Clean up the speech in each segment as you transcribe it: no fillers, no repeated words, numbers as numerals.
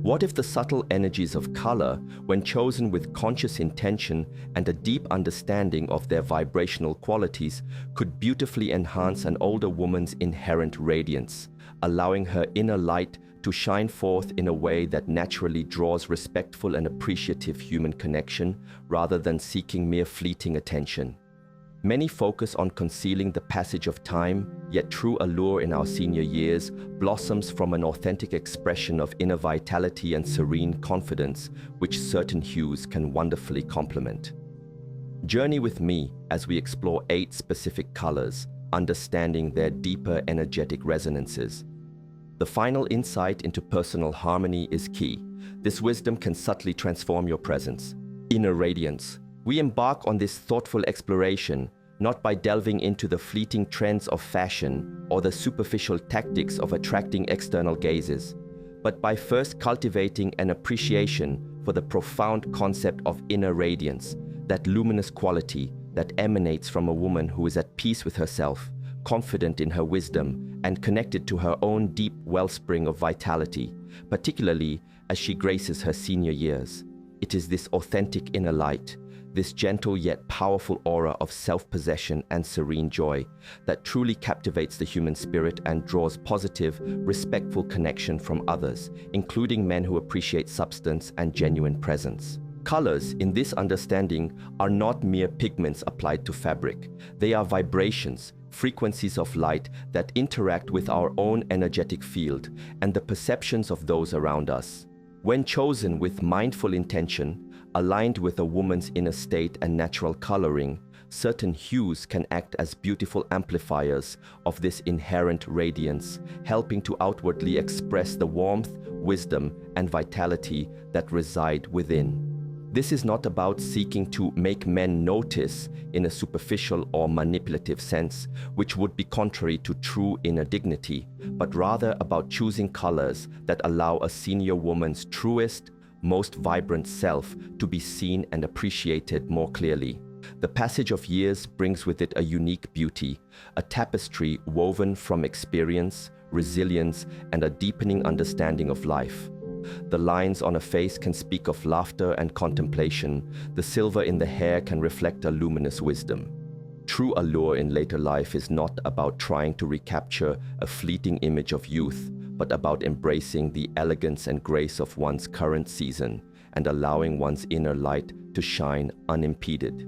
What if the subtle energies of color, when chosen with conscious intention and a deep understanding of their vibrational qualities, could beautifully enhance an older woman's inherent radiance, allowing her inner light to shine forth in a way that naturally draws respectful and appreciative human connection rather than seeking mere fleeting attention? Many focus on concealing the passage of time, yet true allure in our senior years blossoms from an authentic expression of inner vitality and serene confidence, which certain hues can wonderfully complement. Journey with me as we explore 8 specific colors, understanding their deeper energetic resonances. The final insight into personal harmony is key. This wisdom can subtly transform your presence. Inner radiance. We embark on this thoughtful exploration not by delving into the fleeting trends of fashion or the superficial tactics of attracting external gazes, but by first cultivating an appreciation for the profound concept of inner radiance, that luminous quality that emanates from a woman who is at peace with herself, confident in her wisdom, and connected to her own deep wellspring of vitality, particularly as she graces her senior years. It is this authentic inner light, this gentle yet powerful aura of self-possession and serene joy that truly captivates the human spirit and draws positive, respectful connection from others, including men who appreciate substance and genuine presence. Colors, in this understanding, are not mere pigments applied to fabric. They are vibrations, frequencies of light that interact with our own energetic field and the perceptions of those around us. When chosen with mindful intention, aligned with a woman's inner state and natural coloring, certain hues can act as beautiful amplifiers of this inherent radiance, helping to outwardly express the warmth, wisdom, and vitality that reside within. This is not about seeking to make men notice in a superficial or manipulative sense, which would be contrary to true inner dignity, but rather about choosing colors that allow a senior woman's truest, most vibrant self to be seen and appreciated more clearly. The passage of years brings with it a unique beauty, a tapestry woven from experience, resilience, and a deepening understanding of life. The lines on a face can speak of laughter and contemplation. The silver in the hair can reflect a luminous wisdom. True allure in later life is not about trying to recapture a fleeting image of youth, but about embracing the elegance and grace of one's current season and allowing one's inner light to shine unimpeded.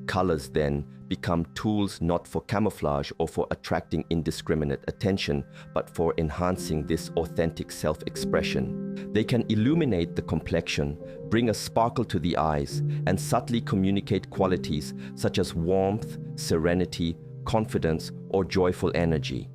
Colors then become tools not for camouflage or for attracting indiscriminate attention, but for enhancing this authentic self-expression. They can illuminate the complexion, bring a sparkle to the eyes, and subtly communicate qualities such as warmth, serenity, confidence, or joyful energy.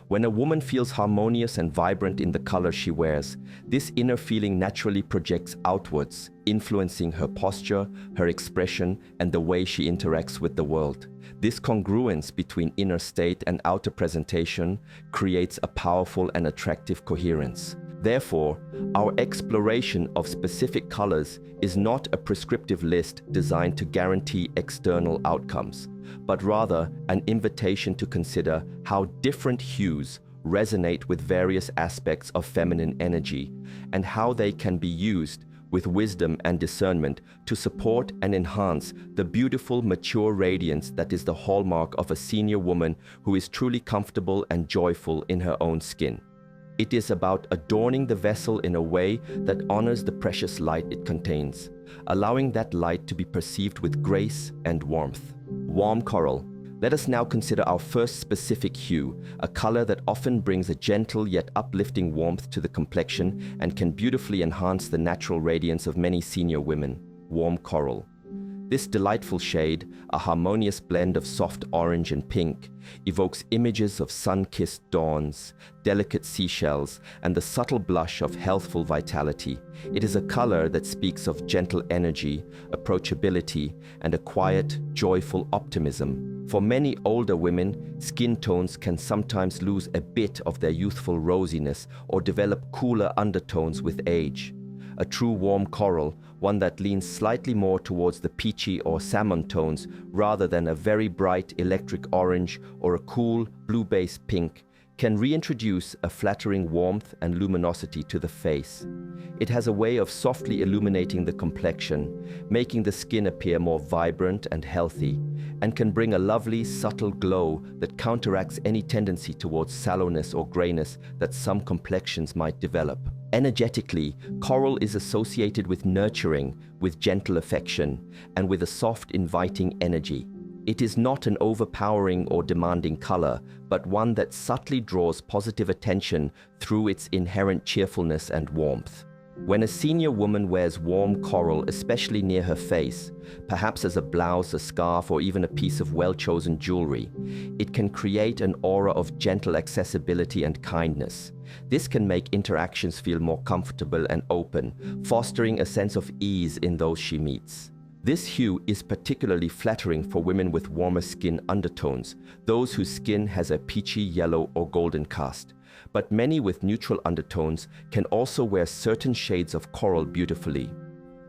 When a woman feels harmonious and vibrant in the color she wears, this inner feeling naturally projects outwards, influencing her posture, her expression, and the way she interacts with the world. This congruence between inner state and outer presentation creates a powerful and attractive coherence. Therefore, our exploration of specific colors is not a prescriptive list designed to guarantee external outcomes, but rather an invitation to consider how different hues resonate with various aspects of feminine energy and how they can be used with wisdom and discernment to support and enhance the beautiful, mature radiance that is the hallmark of a senior woman who is truly comfortable and joyful in her own skin. It is about adorning the vessel in a way that honors the precious light it contains, allowing that light to be perceived with grace and warmth. Warm coral. Let us now consider our first specific hue, a color that often brings a gentle yet uplifting warmth to the complexion and can beautifully enhance the natural radiance of many senior women. Warm coral. This delightful shade, a harmonious blend of soft orange and pink, evokes images of sun-kissed dawns, delicate seashells, and the subtle blush of healthful vitality. It is a color that speaks of gentle energy, approachability, and a quiet, joyful optimism. For many older women, skin tones can sometimes lose a bit of their youthful rosiness or develop cooler undertones with age. A true warm coral, one that leans slightly more towards the peachy or salmon tones rather than a very bright electric orange or a cool blue-based pink, can reintroduce a flattering warmth and luminosity to the face. It has a way of softly illuminating the complexion, making the skin appear more vibrant and healthy, and can bring a lovely, subtle glow that counteracts any tendency towards sallowness or grayness that some complexions might develop. Energetically, coral is associated with nurturing, with gentle affection, and with a soft, inviting energy. It is not an overpowering or demanding color, but one that subtly draws positive attention through its inherent cheerfulness and warmth. When a senior woman wears warm coral, especially near her face, perhaps as a blouse, a scarf, or even a piece of well-chosen jewelry, it can create an aura of gentle accessibility and kindness. This can make interactions feel more comfortable and open, fostering a sense of ease in those she meets. This hue is particularly flattering for women with warmer skin undertones, those whose skin has a peachy yellow or golden cast. But many with neutral undertones can also wear certain shades of coral beautifully.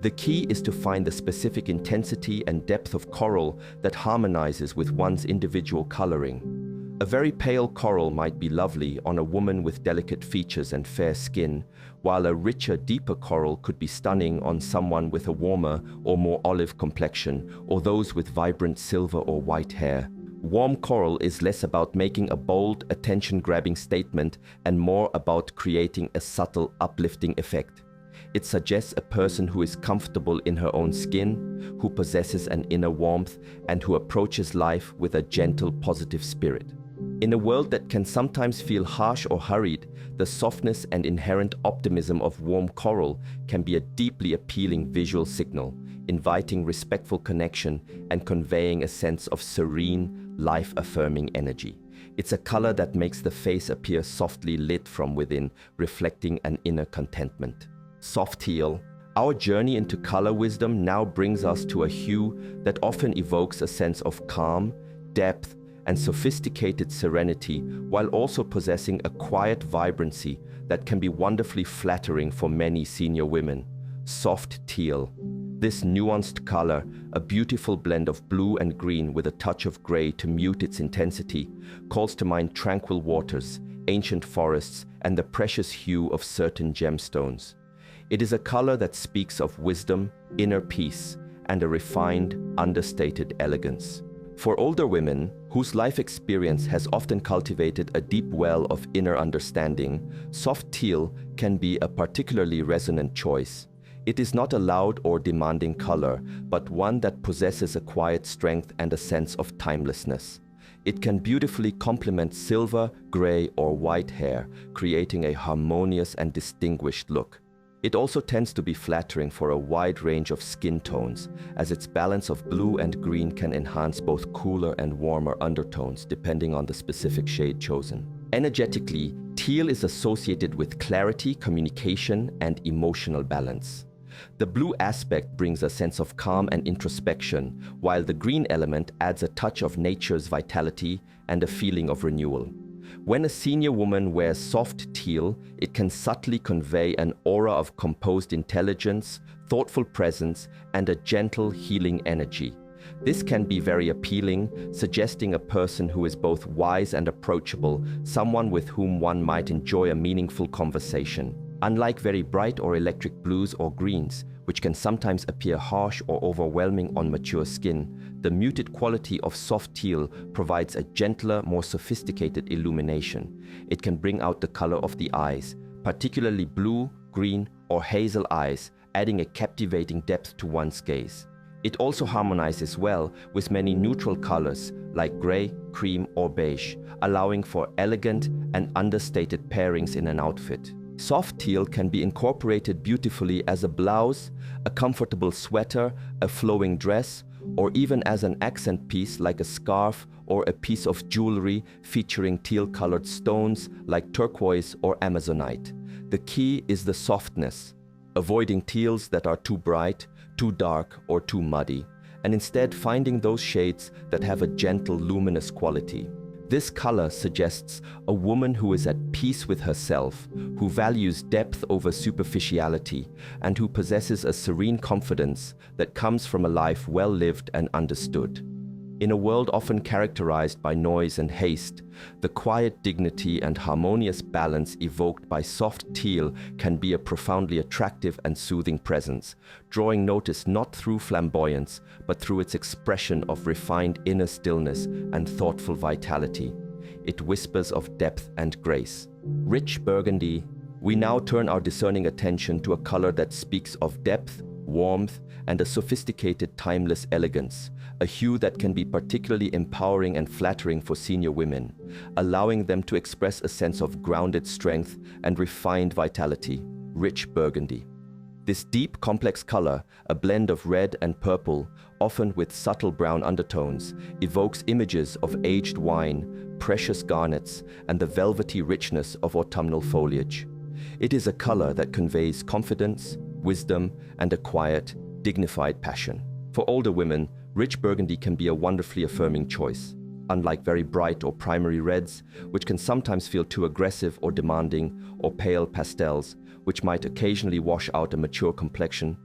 The key is to find the specific intensity and depth of coral that harmonizes with one's individual coloring. A very pale coral might be lovely on a woman with delicate features and fair skin, while a richer, deeper coral could be stunning on someone with a warmer or more olive complexion, or those with vibrant silver or white hair. Warm coral is less about making a bold, attention-grabbing statement and more about creating a subtle, uplifting effect. It suggests a person who is comfortable in her own skin, who possesses an inner warmth, and who approaches life with a gentle, positive spirit. In a world that can sometimes feel harsh or hurried, the softness and inherent optimism of warm coral can be a deeply appealing visual signal, inviting respectful connection and conveying a sense of serene, life-affirming energy. It's a color that makes the face appear softly lit from within, reflecting an inner contentment. Soft teal. Our journey into color wisdom now brings us to a hue that often evokes a sense of calm, depth, and sophisticated serenity, while also possessing a quiet vibrancy that can be wonderfully flattering for many senior women. Soft teal. This nuanced color, a beautiful blend of blue and green with a touch of gray to mute its intensity, calls to mind tranquil waters, ancient forests, and the precious hue of certain gemstones. It is a color that speaks of wisdom, inner peace, and a refined, understated elegance. For older women, whose life experience has often cultivated a deep well of inner understanding, soft teal can be a particularly resonant choice. It is not a loud or demanding color, but one that possesses a quiet strength and a sense of timelessness. It can beautifully complement silver, gray, or white hair, creating a harmonious and distinguished look. It also tends to be flattering for a wide range of skin tones, as its balance of blue and green can enhance both cooler and warmer undertones depending on the specific shade chosen. Energetically, teal is associated with clarity, communication, and emotional balance. The blue aspect brings a sense of calm and introspection, while the green element adds a touch of nature's vitality and a feeling of renewal. When a senior woman wears soft teal, it can subtly convey an aura of composed intelligence, thoughtful presence, and a gentle, healing energy. This can be very appealing, suggesting a person who is both wise and approachable, someone with whom one might enjoy a meaningful conversation. Unlike very bright or electric blues or greens, which can sometimes appear harsh or overwhelming on mature skin, the muted quality of soft teal provides a gentler, more sophisticated illumination. It can bring out the color of the eyes, particularly blue, green, or hazel eyes, adding a captivating depth to one's gaze. It also harmonizes well with many neutral colors like gray, cream, or beige, allowing for elegant and understated pairings in an outfit. Soft teal can be incorporated beautifully as a blouse, a comfortable sweater, a flowing dress, or even as an accent piece like a scarf or a piece of jewelry featuring teal-colored stones like turquoise or amazonite. The key is the softness, avoiding teals that are too bright, too dark, or too muddy, and instead finding those shades that have a gentle, luminous quality. This color suggests a woman who is at peace with herself, who values depth over superficiality, and who possesses a serene confidence that comes from a life well lived and understood. In a world often characterized by noise and haste, the quiet dignity and harmonious balance evoked by soft teal can be a profoundly attractive and soothing presence, drawing notice not through flamboyance, but through its expression of refined inner stillness and thoughtful vitality. It whispers of depth and grace. Rich burgundy. We now turn our discerning attention to a color that speaks of depth, warmth, and a sophisticated, timeless elegance, a hue that can be particularly empowering and flattering for senior women, allowing them to express a sense of grounded strength and refined vitality. Rich burgundy. This deep, complex color, a blend of red and purple, often with subtle brown undertones, evokes images of aged wine, precious garnets, and the velvety richness of autumnal foliage. It is a color that conveys confidence, wisdom, and a quiet, dignified passion. For older women, rich burgundy can be a wonderfully affirming choice. Unlike very bright or primary reds, which can sometimes feel too aggressive or demanding, or pale pastels, which might occasionally wash out a mature complexion,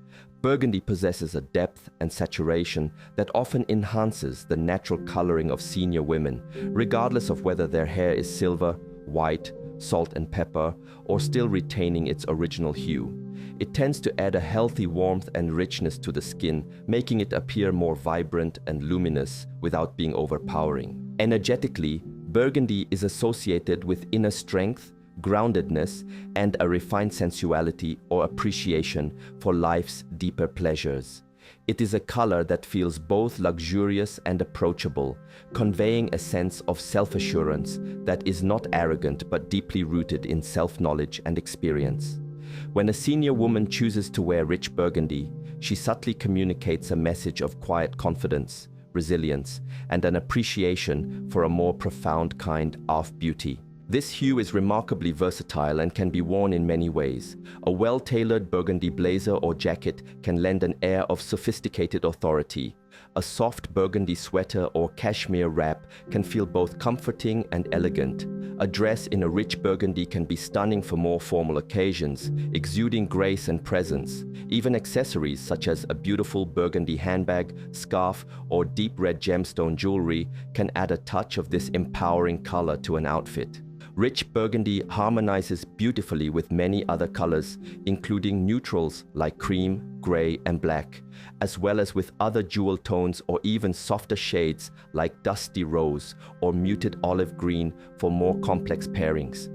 burgundy possesses a depth and saturation that often enhances the natural coloring of senior women, regardless of whether their hair is silver, white, salt and pepper, or still retaining its original hue. It tends to add a healthy warmth and richness to the skin, making it appear more vibrant and luminous without being overpowering. Energetically, burgundy is associated with inner strength, groundedness, and a refined sensuality or appreciation for life's deeper pleasures. It is a color that feels both luxurious and approachable, conveying a sense of self-assurance that is not arrogant but deeply rooted in self-knowledge and experience. When a senior woman chooses to wear rich burgundy, she subtly communicates a message of quiet confidence, resilience, and an appreciation for a more profound kind of beauty. This hue is remarkably versatile and can be worn in many ways. A well-tailored burgundy blazer or jacket can lend an air of sophisticated authority. A soft burgundy sweater or cashmere wrap can feel both comforting and elegant. A dress in a rich burgundy can be stunning for more formal occasions, exuding grace and presence. Even accessories such as a beautiful burgundy handbag, scarf, or deep red gemstone jewelry can add a touch of this empowering color to an outfit. Rich burgundy harmonizes beautifully with many other colors, including neutrals like cream, gray, and black, as well as with other jewel tones or even softer shades like dusty rose or muted olive green for more complex pairings.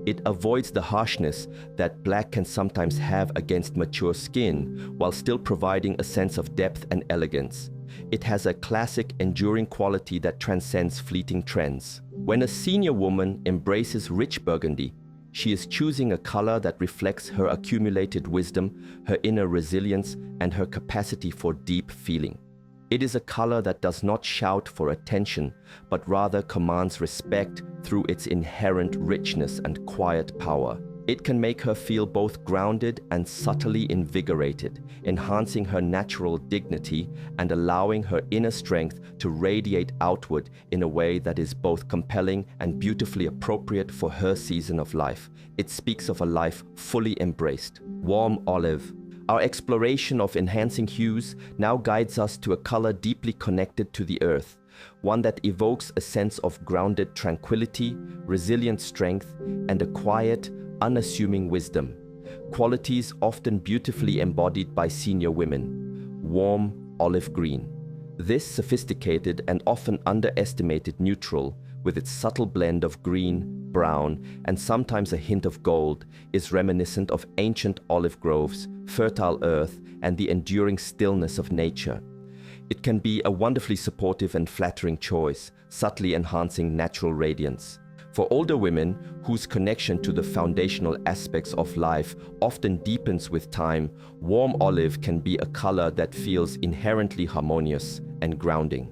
It avoids the harshness that black can sometimes have against mature skin, while still providing a sense of depth and elegance. It has a classic, enduring quality that transcends fleeting trends. When a senior woman embraces rich burgundy, she is choosing a color that reflects her accumulated wisdom, her inner resilience, and her capacity for deep feeling. It is a color that does not shout for attention, but rather commands respect through its inherent richness and quiet power. It can make her feel both grounded and subtly invigorated, enhancing her natural dignity and allowing her inner strength to radiate outward in a way that is both compelling and beautifully appropriate for her season of life. It speaks of a life fully embraced. Warm olive. Our exploration of enhancing hues now guides us to a color deeply connected to the earth, one that evokes a sense of grounded tranquility, resilient strength, and a quiet, unassuming wisdom, qualities often beautifully embodied by senior women. Warm olive green. This sophisticated and often underestimated neutral, with its subtle blend of green, brown, and sometimes a hint of gold, is reminiscent of ancient olive groves, fertile earth, and the enduring stillness of nature. It can be a wonderfully supportive and flattering choice, subtly enhancing natural radiance. For older women, whose connection to the foundational aspects of life often deepens with time, warm olive can be a color that feels inherently harmonious and grounding.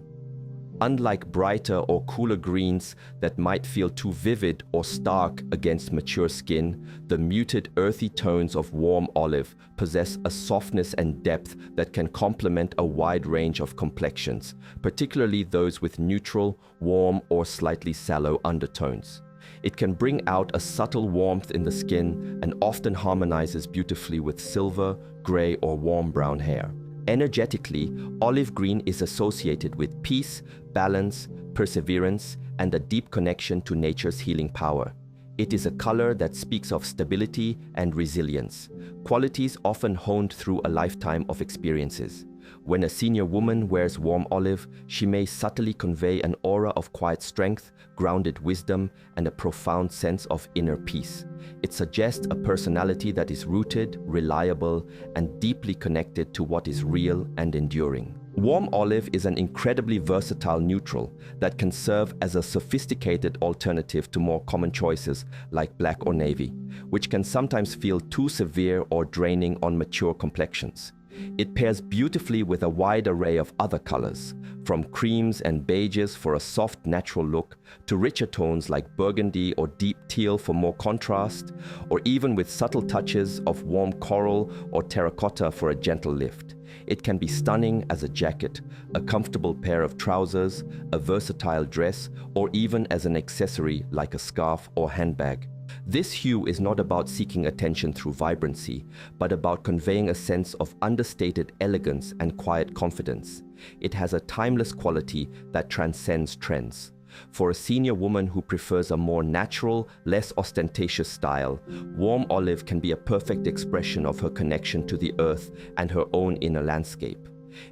Unlike brighter or cooler greens that might feel too vivid or stark against mature skin, the muted, earthy tones of warm olive possess a softness and depth that can complement a wide range of complexions, particularly those with neutral, warm, or slightly sallow undertones. It can bring out a subtle warmth in the skin and often harmonizes beautifully with silver, gray, or warm brown hair. Energetically, olive green is associated with peace, balance, perseverance, and a deep connection to nature's healing power. It is a color that speaks of stability and resilience, qualities often honed through a lifetime of experiences. When a senior woman wears warm olive, she may subtly convey an aura of quiet strength, grounded wisdom, and a profound sense of inner peace. It suggests a personality that is rooted, reliable, and deeply connected to what is real and enduring. Warm olive is an incredibly versatile neutral that can serve as a sophisticated alternative to more common choices like black or navy, which can sometimes feel too severe or draining on mature complexions. It pairs beautifully with a wide array of other colors, from creams and beiges for a soft, natural look, to richer tones like burgundy or deep teal for more contrast, or even with subtle touches of warm coral or terracotta for a gentle lift. It can be stunning as a jacket, a comfortable pair of trousers, a versatile dress, or even as an accessory like a scarf or handbag. This hue is not about seeking attention through vibrancy, but about conveying a sense of understated elegance and quiet confidence. It has a timeless quality that transcends trends. For a senior woman who prefers a more natural, less ostentatious style, warm olive can be a perfect expression of her connection to the earth and her own inner landscape.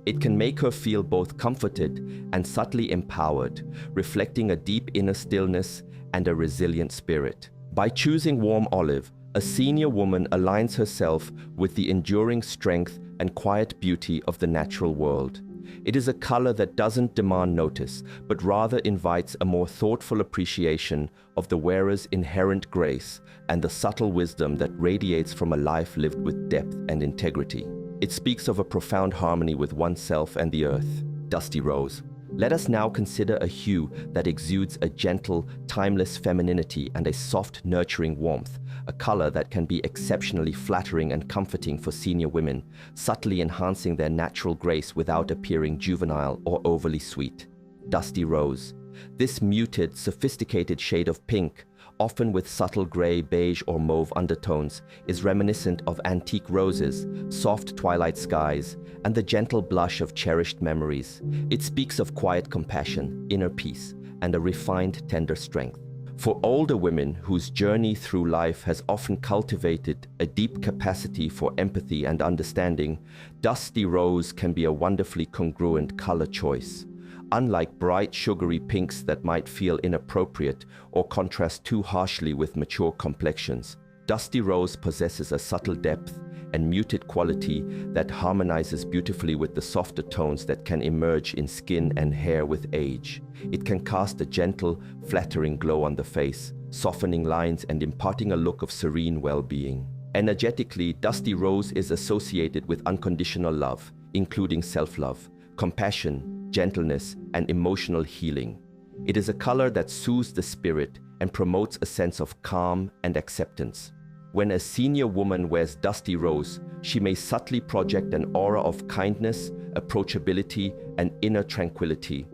It can make her feel both comforted and subtly empowered, reflecting a deep inner stillness and a resilient spirit. By choosing warm olive, a senior woman aligns herself with the enduring strength and quiet beauty of the natural world. It is a color that doesn't demand notice, but rather invites a more thoughtful appreciation of the wearer's inherent grace and the subtle wisdom that radiates from a life lived with depth and integrity. It speaks of a profound harmony with oneself and the earth. Dusty rose. Let us now consider a hue that exudes a gentle, timeless femininity and a soft, nurturing warmth, a color that can be exceptionally flattering and comforting for senior women, subtly enhancing their natural grace without appearing juvenile or overly sweet. Dusty rose. This muted, sophisticated shade of pink, often with subtle gray, beige, or mauve undertones, is reminiscent of antique roses, soft twilight skies, and the gentle blush of cherished memories. It speaks of quiet compassion, inner peace, and a refined, tender strength. For older women whose journey through life has often cultivated a deep capacity for empathy and understanding, dusty rose can be a wonderfully congruent color choice. Unlike bright, sugary pinks that might feel inappropriate or contrast too harshly with mature complexions, dusty rose possesses a subtle depth and muted quality that harmonizes beautifully with the softer tones that can emerge in skin and hair with age. It can cast a gentle, flattering glow on the face, softening lines and imparting a look of serene well-being. Energetically, dusty rose is associated with unconditional love, including self-love, compassion, gentleness, and emotional healing. It is a color that soothes the spirit and promotes a sense of calm and acceptance. When a senior woman wears dusty rose, she may subtly project an aura of kindness, approachability, and inner tranquility.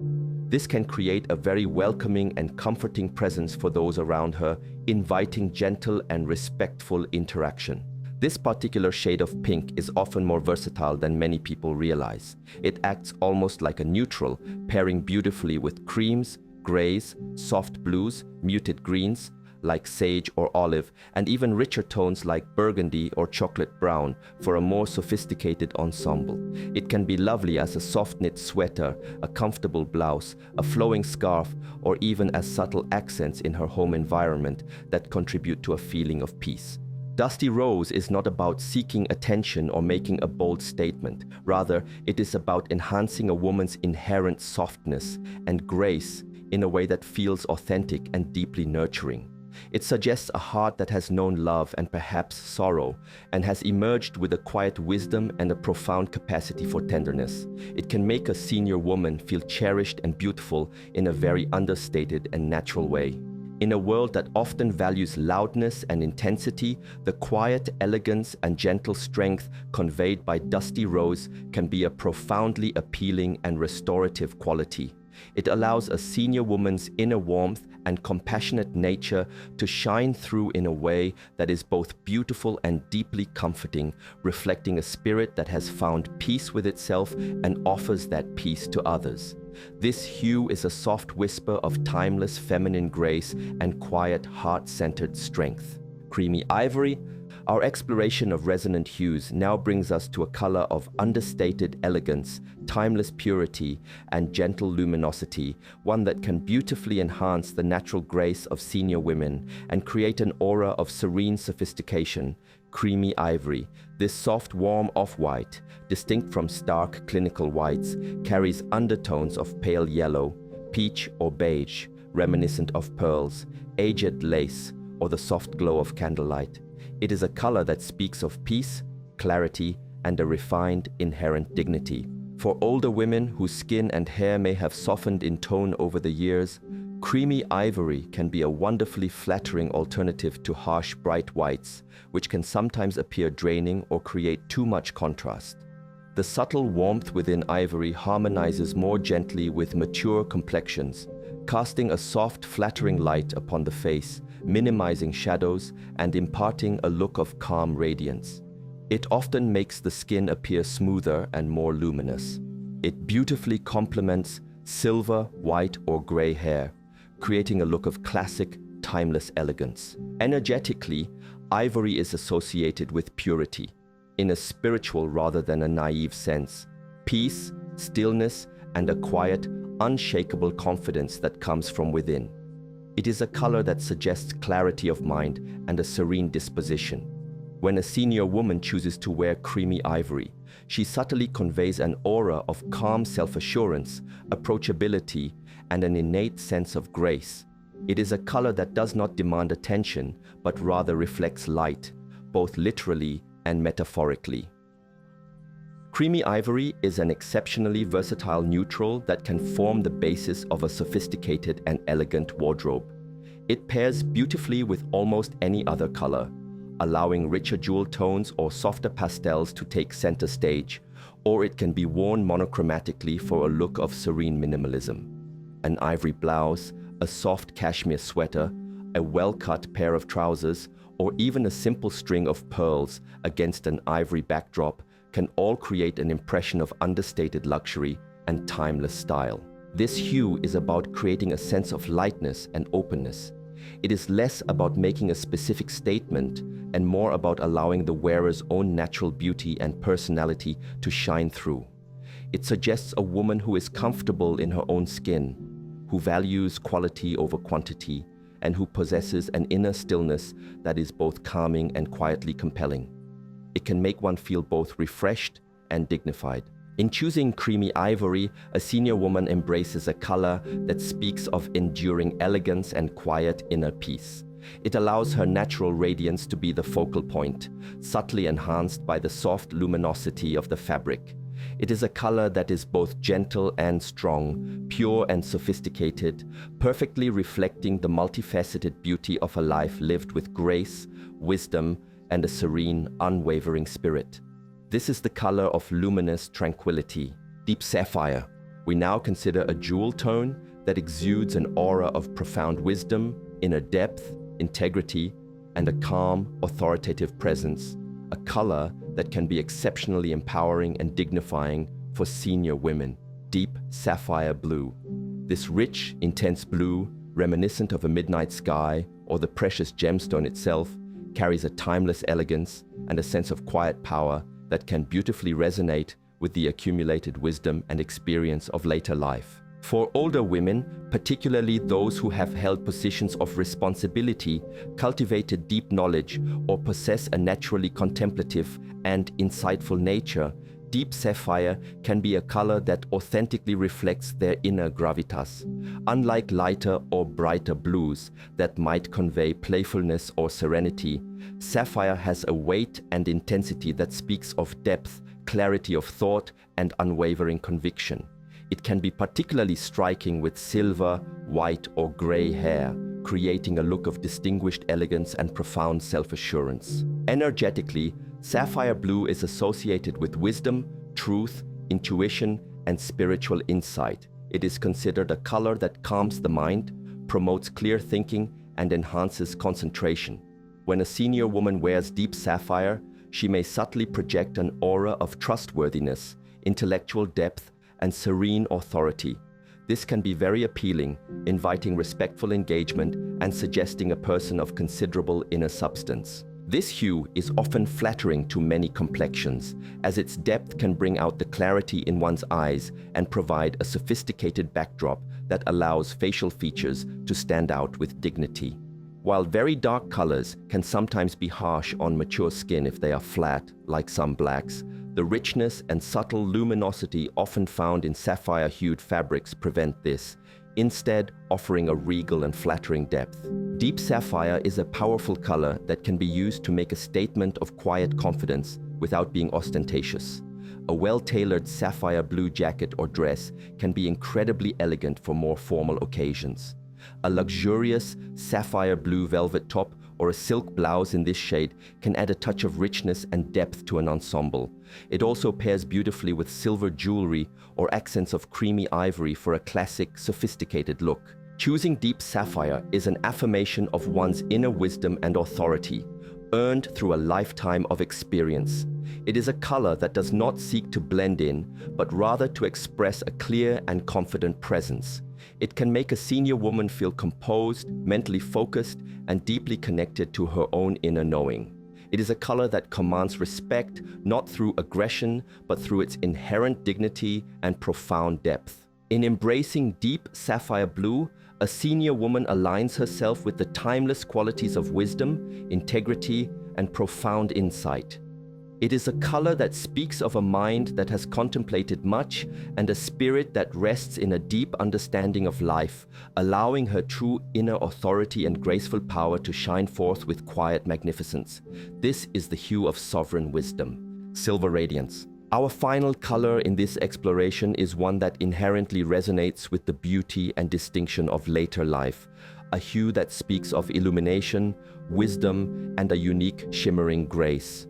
This can create a very welcoming and comforting presence for those around her, inviting gentle and respectful interaction. This particular shade of pink is often more versatile than many people realize. It acts almost like a neutral, pairing beautifully with creams, grays, soft blues, muted greens like sage or olive, and even richer tones like burgundy or chocolate brown for a more sophisticated ensemble. It can be lovely as a soft knit sweater, a comfortable blouse, a flowing scarf, or even as subtle accents in her home environment that contribute to a feeling of peace. Dusty rose is not about seeking attention or making a bold statement. Rather, it is about enhancing a woman's inherent softness and grace in a way that feels authentic and deeply nurturing. It suggests a heart that has known love and perhaps sorrow, and has emerged with a quiet wisdom and a profound capacity for tenderness. It can make a senior woman feel cherished and beautiful in a very understated and natural way. In a world that often values loudness and intensity, the quiet elegance and gentle strength conveyed by dusty rose can be a profoundly appealing and restorative quality. It allows a senior woman's inner warmth and compassionate nature to shine through in a way that is both beautiful and deeply comforting, reflecting a spirit that has found peace with itself and offers that peace to others. This hue is a soft whisper of timeless feminine grace and quiet, heart-centered strength. Creamy ivory. Our exploration of resonant hues now brings us to a color of understated elegance, timeless purity, and gentle luminosity, one that can beautifully enhance the natural grace of senior women and create an aura of serene sophistication. Creamy ivory. This soft, warm off-white, distinct from stark clinical whites, carries undertones of pale yellow, peach or beige, reminiscent of pearls, aged lace, or the soft glow of candlelight. It is a color that speaks of peace, clarity, and a refined, inherent dignity. For older women whose skin and hair may have softened in tone over the years, creamy ivory can be a wonderfully flattering alternative to harsh, bright whites, which can sometimes appear draining or create too much contrast. The subtle warmth within ivory harmonizes more gently with mature complexions, casting a soft, flattering light upon the face, minimizing shadows and imparting a look of calm radiance. It often makes the skin appear smoother and more luminous. It beautifully complements silver, white, or gray hair, creating a look of classic, timeless elegance. Energetically, ivory is associated with purity, in a spiritual rather than a naive sense, peace, stillness, and a quiet, unshakable confidence that comes from within. It is a color that suggests clarity of mind and a serene disposition. When a senior woman chooses to wear creamy ivory, she subtly conveys an aura of calm self-assurance, approachability, and an innate sense of grace. It is a color that does not demand attention, but rather reflects light, both literally and metaphorically. Creamy ivory is an exceptionally versatile neutral that can form the basis of a sophisticated and elegant wardrobe. It pairs beautifully with almost any other color, allowing richer jewel tones or softer pastels to take center stage, or it can be worn monochromatically for a look of serene minimalism. An ivory blouse, a soft cashmere sweater, a well-cut pair of trousers, or even a simple string of pearls against an ivory backdrop can all create an impression of understated luxury and timeless style. This hue is about creating a sense of lightness and openness. It is less about making a specific statement and more about allowing the wearer's own natural beauty and personality to shine through. It suggests a woman who is comfortable in her own skin, who values quality over quantity, and who possesses an inner stillness that is both calming and quietly compelling. It can make one feel both refreshed and dignified. In choosing creamy ivory, a senior woman embraces a color that speaks of enduring elegance and quiet inner peace. It allows her natural radiance to be the focal point, subtly enhanced by the soft luminosity of the fabric. It is a color that is both gentle and strong, pure and sophisticated, perfectly reflecting the multifaceted beauty of a life lived with grace, wisdom, and a serene, unwavering spirit. This is the color of luminous tranquility, deep sapphire. We now consider a jewel tone that exudes an aura of profound wisdom, inner depth, integrity, and a calm, authoritative presence, a color that can be exceptionally empowering and dignifying for senior women. Deep sapphire blue. This rich, intense blue, reminiscent of a midnight sky or the precious gemstone itself, carries a timeless elegance and a sense of quiet power that can beautifully resonate with the accumulated wisdom and experience of later life. For older women, particularly those who have held positions of responsibility, cultivated deep knowledge, or possess a naturally contemplative and insightful nature, deep sapphire can be a color that authentically reflects their inner gravitas. Unlike lighter or brighter blues that might convey playfulness or serenity, sapphire has a weight and intensity that speaks of depth, clarity of thought, and unwavering conviction. It can be particularly striking with silver, white, or gray hair, creating a look of distinguished elegance and profound self-assurance. Energetically, sapphire blue is associated with wisdom, truth, intuition, and spiritual insight. It is considered a color that calms the mind, promotes clear thinking, and enhances concentration. When a senior woman wears deep sapphire, she may subtly project an aura of trustworthiness, intellectual depth, and serene authority. This can be very appealing, inviting respectful engagement and suggesting a person of considerable inner substance. This hue is often flattering to many complexions, as its depth can bring out the clarity in one's eyes and provide a sophisticated backdrop that allows facial features to stand out with dignity. While very dark colors can sometimes be harsh on mature skin if they are flat, like some blacks, the richness and subtle luminosity often found in sapphire-hued fabrics prevent this, instead offering a regal and flattering depth. Deep sapphire is a powerful color that can be used to make a statement of quiet confidence without being ostentatious. A well-tailored sapphire blue jacket or dress can be incredibly elegant for more formal occasions. A luxurious sapphire blue velvet top or a silk blouse in this shade can add a touch of richness and depth to an ensemble. It also pairs beautifully with silver jewelry or accents of creamy ivory for a classic, sophisticated look. Choosing deep sapphire is an affirmation of one's inner wisdom and authority, earned through a lifetime of experience. It is a color that does not seek to blend in, but rather to express a clear and confident presence. It can make a senior woman feel composed, mentally focused, and deeply connected to her own inner knowing. It is a color that commands respect, not through aggression, but through its inherent dignity and profound depth. In embracing deep sapphire blue, a senior woman aligns herself with the timeless qualities of wisdom, integrity, and profound insight. It is a color that speaks of a mind that has contemplated much and a spirit that rests in a deep understanding of life, allowing her true inner authority and graceful power to shine forth with quiet magnificence. This is the hue of sovereign wisdom. Silver radiance. Our final color in this exploration is one that inherently resonates with the beauty and distinction of later life, a hue that speaks of illumination, wisdom, and a unique shimmering grace.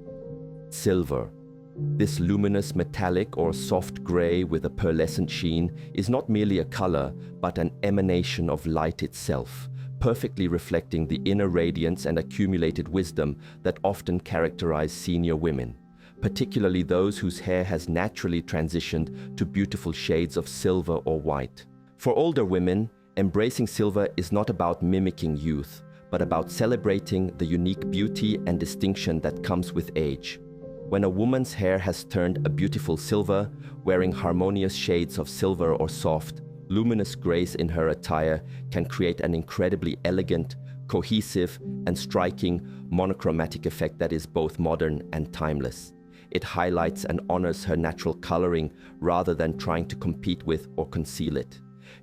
Silver. This luminous metallic or soft gray with a pearlescent sheen is not merely a color, but an emanation of light itself, perfectly reflecting the inner radiance and accumulated wisdom that often characterize senior women, particularly those whose hair has naturally transitioned to beautiful shades of silver or white. For older women, embracing silver is not about mimicking youth, but about celebrating the unique beauty and distinction that comes with age. When a woman's hair has turned a beautiful silver, wearing harmonious shades of silver or soft, luminous grace in her attire can create an incredibly elegant, cohesive, and striking monochromatic effect that is both modern and timeless. It highlights and honors her natural coloring rather than trying to compete with or conceal it.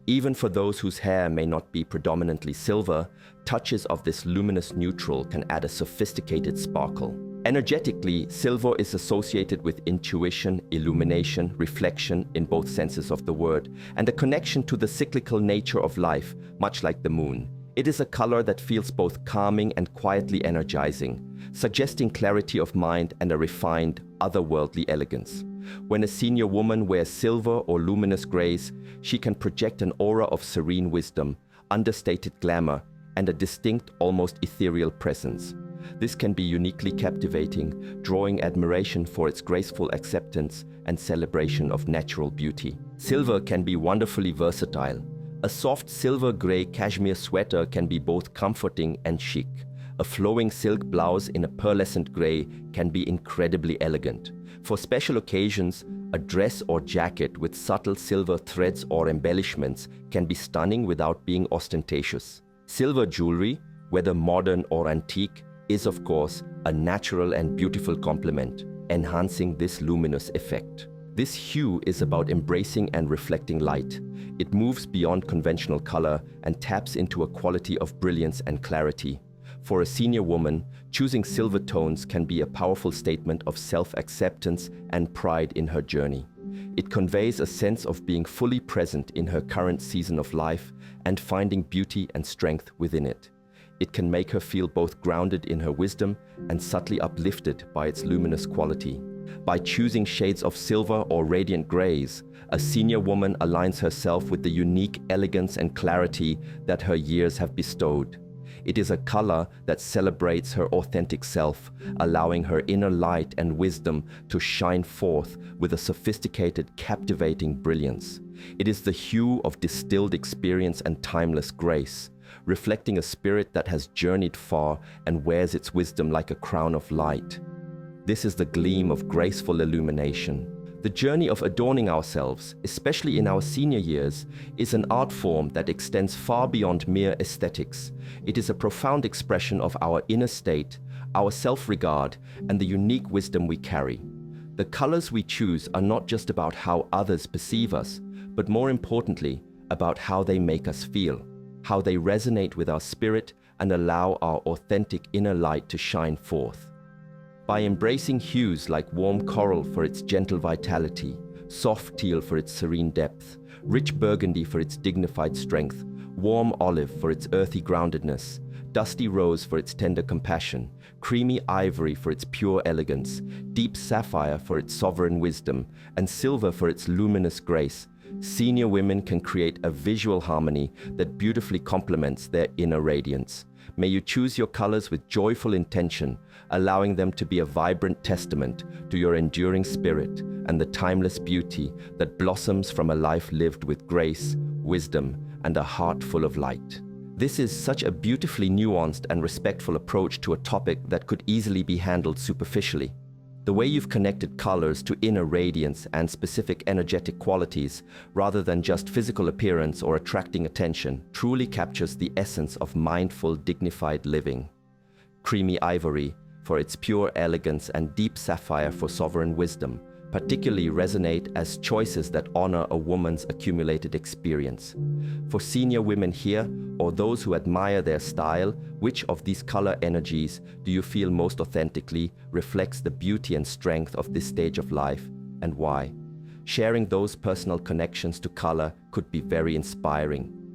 Even for those whose hair may not be predominantly silver, touches of this luminous neutral can add a sophisticated sparkle. Energetically, silver is associated with intuition, illumination, reflection in both senses of the word, and a connection to the cyclical nature of life, much like the moon. It is a color that feels both calming and quietly energizing, suggesting clarity of mind and a refined, otherworldly elegance. When a senior woman wears silver or luminous grays, she can project an aura of serene wisdom, understated glamour, and a distinct, almost ethereal presence. This can be uniquely captivating, drawing admiration for its graceful acceptance and celebration of natural beauty. Silver can be wonderfully versatile. A soft silver-gray cashmere sweater can be both comforting and chic. A flowing silk blouse in a pearlescent gray can be incredibly elegant. For special occasions, a dress or jacket with subtle silver threads or embellishments can be stunning without being ostentatious. Silver jewelry, whether modern or antique, is of course a natural and beautiful complement, enhancing this luminous effect. This hue is about embracing and reflecting light. It moves beyond conventional color and taps into a quality of brilliance and clarity. For a senior woman, choosing silver tones can be a powerful statement of self-acceptance and pride in her journey. It conveys a sense of being fully present in her current season of life and finding beauty and strength within it. It can make her feel both grounded in her wisdom and subtly uplifted by its luminous quality. By choosing shades of silver or radiant grays, a senior woman aligns herself with the unique elegance and clarity that her years have bestowed. It is a color that celebrates her authentic self, allowing her inner light and wisdom to shine forth with a sophisticated, captivating brilliance. It is the hue of distilled experience and timeless grace, reflecting a spirit that has journeyed far and wears its wisdom like a crown of light. This is the gleam of graceful illumination. The journey of adorning ourselves, especially in our senior years, is an art form that extends far beyond mere aesthetics. It is a profound expression of our inner state, our self-regard, and the unique wisdom we carry. The colors we choose are not just about how others perceive us, but more importantly, about how they make us feel, how they resonate with our spirit and allow our authentic inner light to shine forth. By embracing hues like warm coral for its gentle vitality, soft teal for its serene depth, rich burgundy for its dignified strength, warm olive for its earthy groundedness, dusty rose for its tender compassion, creamy ivory for its pure elegance, deep sapphire for its sovereign wisdom, and silver for its luminous grace, senior women can create a visual harmony that beautifully complements their inner radiance. May you choose your colors with joyful intention, allowing them to be a vibrant testament to your enduring spirit and the timeless beauty that blossoms from a life lived with grace, wisdom, and a heart full of light. This is such a beautifully nuanced and respectful approach to a topic that could easily be handled superficially. The way you've connected colors to inner radiance and specific energetic qualities, rather than just physical appearance or attracting attention, truly captures the essence of mindful, dignified living. Creamy ivory for its pure elegance and deep sapphire for sovereign wisdom particularly resonate as choices that honor a woman's accumulated experience. For senior women here, or those who admire their style, which of these color energies do you feel most authentically reflects the beauty and strength of this stage of life, and why? Sharing those personal connections to color could be very inspiring.